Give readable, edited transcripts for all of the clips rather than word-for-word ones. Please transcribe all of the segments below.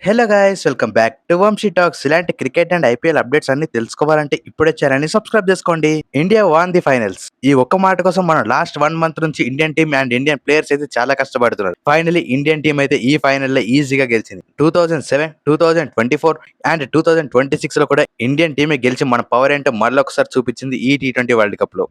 Hello guys, welcome back to Vamshi talks. ఇలాంటి cricket and IPL updates అన్ని తెలుసుకోవాలంటే ఇప్పుడే ఛానల్ ని సబ్స్క్రైబ్ చేసుకోండి. India won the finals. ఈ ఒక్క మాట కోసం మనం లాస్ట్ 1 మంత్ నుంచి Indian team and Indian players అయితే చాలా కష్టపడుతున్నారు. ఫైనలీ ఇండియన్ టీమ్ అయితే ఈ ఫైనల్ లో ఈజీగా గెలిచింది. 2007, 2024 అండ్ 2026 లో కూడా ఇండియన్ టీమే గెలిచి మన పవర్ ఏంటో మళ్ళొకసారి చూపించింది ఈ T20 వరల్డ్ కప్ లో.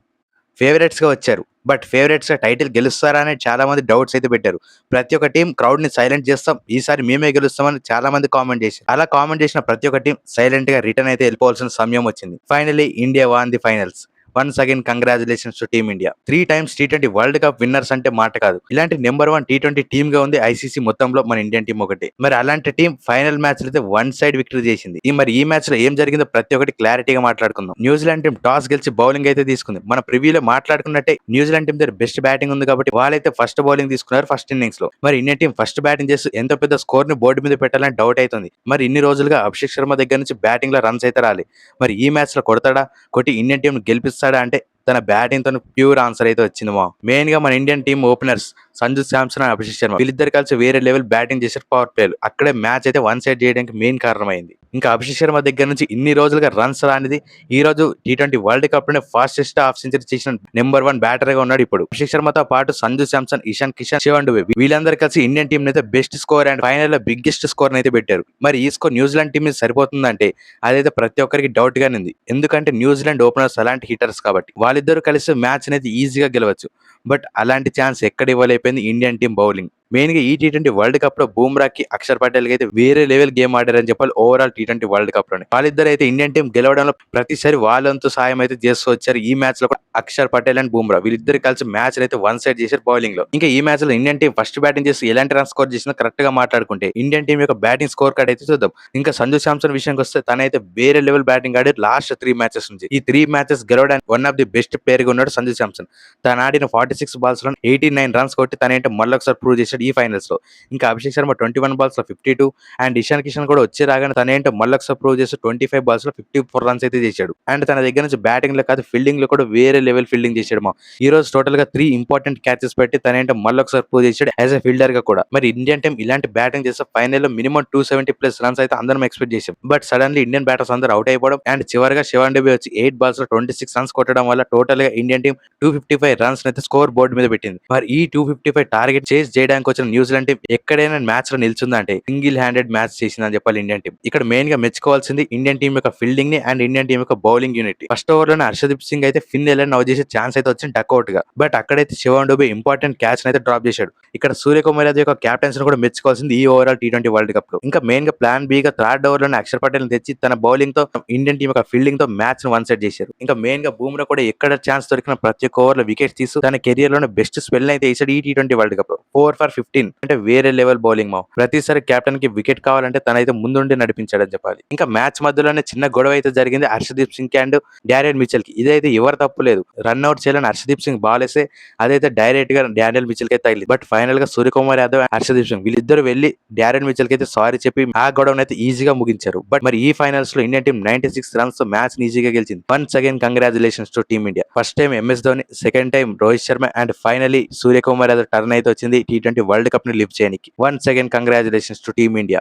ఫేవరెట్స్ గా వచ్చారు. బట్ ఫేవరెట్స్ గా టైటిల్ గెలుస్తారా అని చాలా మంది డౌట్స్ అయితే పెట్టారు. ప్రతి ఒక్క టీం క్రౌడ్ ని సైలెంట్ చేస్తాం, ఈసారి మేమే గెలుస్తామని చాలా మంది కామెంట్ చేశారు. అలా కామెంట్ చేసిన ప్రతి ఒక్క టీం సైలెంట్ గా రిటర్న్ అయితే వెళ్ళిపోవాల్సిన సమయం వచ్చింది. Finally India won the finals. Once again congratulations to team India. 3 times T20 world cup winners అంటే మాట కాదు. ఇలాంటి నెంబర్ 1 T20 టీమ్ గా ఉంది ఐసీసీ మొత్తంలో మన ఇండియన్ టీం ఒకటి. మరి అలాంటి టీం ఫైనల్ మ్యాచ్ అయితే వన్ సైడ్ విక్టరీ చేసింది. ఈ మ్యాచ్ లో ఏం జరిగిందో ప్రతి ఒక్కటి క్లారిటీగా మాట్లాడుకుందాం. న్యూజిలాండ్ టీం టాస్ గెలిచి బౌలింగ్ అయితే తీసుకుంది. మన ప్రివ్యూలో మాట్లాడుకున్నట్టే న్యూజిలాండ్ టీం దగ్గర బెస్ట్ బ్యాటింగ్ ఉంది కాబట్టి వాళ్ళైతే ఫస్ట్ బౌలింగ్ తీసుకున్నారు ఫస్ట్ ఇన్నింగ్స్ లో. మరి ఇండియన్ టీం ఫస్ట్ బ్యాటింగ్ చేసి ఎంత పెద్ద స్కోర్ ని బోర్డు మీద పెట్టాలని డౌట్ అవుతుంది. మరి ఇన్ని రోజులుగా అభిషేక్ శర్మ దగ్గర నుంచి బ్యాటింగ్ లో రన్స్ అయితే రాలి. మరి ఈ మ్యాచ్ లో కొడతాడా, కొట్టి ఇండియన్ టీం గెలిపిస్తాడా అంటే తన బ్యాటింగ్ తో ప్యూర్ ఆన్సర్ అయితే వచ్చింది. మెయిన్ గా మన Indian team openers Sanju Samson and Abhishek Sharma వీళ్ళిద్దరు కలిసి వేరే లెవెల్ బ్యాటింగ్ చేశారు పవర్ ప్లేలు. అక్కడే మ్యాచ్ అయితే వన్ సైడ్ చేయడానికి మెయిన్ కారణమైంది. ఇంకా అభిషేక్ శర్మ దగ్గర నుంచి ఇన్ని రోజులుగా రన్స్ రానిది ఈ రోజు T20 వరల్డ్ కప్ లోనే ఫాస్టెస్ట్ హాఫ్ సెంచరీ చేసిన నెంబర్ 1 బ్యాటర్ గా ఉన్నాడు ఇప్పుడు. అభిషేక్ శర్మతో పాటు సంజు శాంసన్, ఇషాన్ కిషన్, శివన్ డుబే వీళ్ళందరూ కలిసి ఇండియన్ టీం అయితే బెస్ట్ స్కోర్ అండ్ ఫైనల్ లో బిగ్గెస్ట్ స్కోర్ అయితే పెట్టారు. మరి ఈ స్కోర్ న్యూజిలాండ్ టీం మీద సరిపోతుందంటే అదైతే ప్రతి ఒక్కరికి డౌట్ గానే ఉంది. ఎందుకంటే న్యూజిలాండ్ ఓపెనర్స్ అలాంటి హిటర్స్ కాబట్టి వాళ్ళిద్దరు కలిసి మ్యాచ్ అనేది ఈజీగా గెలవచ్చు. బట్ అలాంటి ఛాన్స్ ఎక్కడ ఇవ్వలేకపోయింది ఇండియన్ టీం బౌలింగ్. మెయిన్ గా ఈ T20 వరల్డ్ కప్ లో బూమ్రాకి, అక్షర్ పటేల్ కి అయితే వేరే లెవెల్ గేమ్ ఆడారని చెప్పాలి. ఓవరాల్ T20 వరల్డ్ కప్ లోనే వాళ్ళిద్దరు అయితే ఇండియన్ టీం గెలవడంలో ప్రతిసారి వాళ్ళంతు సాయం అయితే చేస్తూ వచ్చారు. ఈ మ్యాచ్ లో కూడా అక్షర్ పటేల్ అండ్ బూమ్రా వీళ్ళిద్దరు కలిసి మ్యాచ్ అయితే వన్ సైడ్ చేశారు బౌలింగ్ లో. ఇంకా ఈ మ్యాచ్ లో ఇండియన్ టీం ఫస్ట్ బ్యాటింగ్ చేసి ఎలాంటి రన్ స్కోర్ చేసినా కరెక్ట్ గా మాట్లాడుకుంటే ఇండియన్ టీం యొక్క బ్యాటింగ్ స్కోర్ కార్డ్ అయితే చూద్దాం. ఇంకా సంజు శాంసన్ విషయానికి వస్తే తనైతే వేరే లెవెల్ బ్యాటింగ్ ఆడి లాస్ట్ 3 మ్యాచెస్ నుంచి ఈ 3 మ్యాచెస్ గెలవడానికి one of the best player గా ఉన్నాడు సంజు శాంసన్. తను ఆడిన 46 బాల్స్ లో 89 రన్స్ కొట్టి తనేంటే మళ్ళొకసారి ప్రూవ్ చేశాడు ఈ ఫైనల్స్ లో. ఇంకా అభిషేక్ శర్మ 21 బాల్స్ లో 52 అండ్ ఇషాన్ కిషన్ కూడా వచ్చే రాగానే తనేంటో మళ్ళొకసారి ప్రూవ్ చేసి 25 బాల్స్ లో 54 రన్స్ అయితే చేశాడు. అండ్ తన దగ్గర నుంచి బ్యాటింగ్ లో కాదు ఫీల్డింగ్ లో కూడా వేరే లెవెల్ ఫీల్డింగ్ చేశాడు. ఈ రోజు టోటల్ గా 3 ఇంపార్టెంట్ క్యాచెస్ పెట్టి తనేంటో మళ్ళొకసారి ప్రూవ్ చేశాడు యాజ్ ఎ ఫీల్డర్ గా కూడా. మరి ఇండియన్ టీం ఇలాంటి బ్యాటింగ్ చేస్తే ఫైనల్ లో మినిమం 270+ రన్స్ అయితే అందరం ఎక్స్పెక్ట్ చేశాం. బట్ సడన్లీ ఇండియన్ బ్యాటర్స్ అందరూ అవుట్ అయిపోవడం అండ్ చివరిగా శివన్ డుబే వచ్చి 8 బాల్స్ లో 26 రన్స్ కొట్టడం వల్ల టోటల్ గా ఇండియన్ టీం 255 రన్స్ అయితే స్కోర్ బోర్డు మీద పెట్టింది. మరి ఈ 255 టార్గెట్ చేస్ చేయడానికి వచ్చిన న్యూజిలాండ్ టీం ఎక్కడైనా మ్యాచ్ లో నిల్చుందంటే సింగిల్ హ్యాండెడ్ మ్యాచ్ చేసిందని చెప్పాలి ఇండియన్ టీం. ఇక్కడ మెయిన్ గా మెచ్చుకోవాల్సింది ఇండియన్ టీం యొక్క ఫీల్డింగ్ ని అండ్ ఇండియన్ టీం యొక్క బౌలింగ్ యూనిట్. ఫస్ట్ ఓవర్ లోనే హర్షదీప్ సింగ్ అయితే ఫిన్ ఎలెన్ అవుట్ చేసే ఛాన్స్ అయితే వచ్చింది డక్అవుట్ గా. బట్ అక్కడైతే శివన్ డుబే ఇంపార్టెంట్ క్యాచ్ అయితే డ్రాప్ చేశాడు. ఇక్కడ సూర్యకుమార్ యాదవ్ యొక్క క్యాప్టెన్స్ కూడా మెచ్చుకోవాల్సింది ఈ ఓవరాల్ T20 వరల్డ్ కప్ లో. ఇంకా మెయిన్ గా ప్లాన్ బి గా థర్డ్ ఓవర్ లోనే అక్షర్ పటేల్ తెచ్చి తన బౌలింగ్ తో ఇండియన్ టీం యొక్క ఫీల్డింగ్ తో మ్యాచ్ ను వన్ సైడ్ చేశారు. ఇంకా మెయిన్ గా బూమ్రా కూడా ఎక్కడ ఛాన్స్ దొరికిన ప్రతి ఒక్క ఓవర్ లో వికెట్స్ తీస్తూ తన కెరియర్ లోనే బెస్ట్ స్పెల్ అయితే వేసాడు ఈ T20 వరల్డ్ కప్ లో. 4 for 15 అంటే వేరే లెవెల్ బౌలింగ్ ప్రతిసారి కెప్టెన్ కి వికెట్ కావాలంటే తనైతే ముందుండి నడిపించాడని చెప్పాలి. ఇంకా మ్యాచ్ మధ్యలోనే చిన్న గొడవ అయితే జరిగింది Harshdeep Singh and Daniel Mitchell కి. ఇదైతే ఎవరు తప్పు లేదు. రన్అట్ చేయాలని హర్షదీప్ సింగ్ బాల్ వేస్తే అదైతే డైరెక్ట్ గా డానియల్ మిచెల్ కి తగిలి. బట్ ఫైనల్ గా సూర్యకుమార్ యాదవ్ హర్షదీప్ సింగ్ వీళ్ళిద్దరు వెళ్లి డానియల్ మిచెల్ కి అయితే సారీ చెప్పి ఆ గొడవను అయితే ఈజీగా ముగించారు. బట్ మరి ఈ ఫైనల్స్ లో ఇండియన్ టీం 96 రన్స్ తో మ్యాచ్ ఈజీగా గెలిచింది. Once again congratulations to team India. First time MS Dhoni, second time Rohit Sharma and finally Suryakumar Yadav turn అయితే వచ్చింది T20 వరల్డ్ కప్ ని లిఫ్ట్ చేయడానికి. Once again congratulations to team India.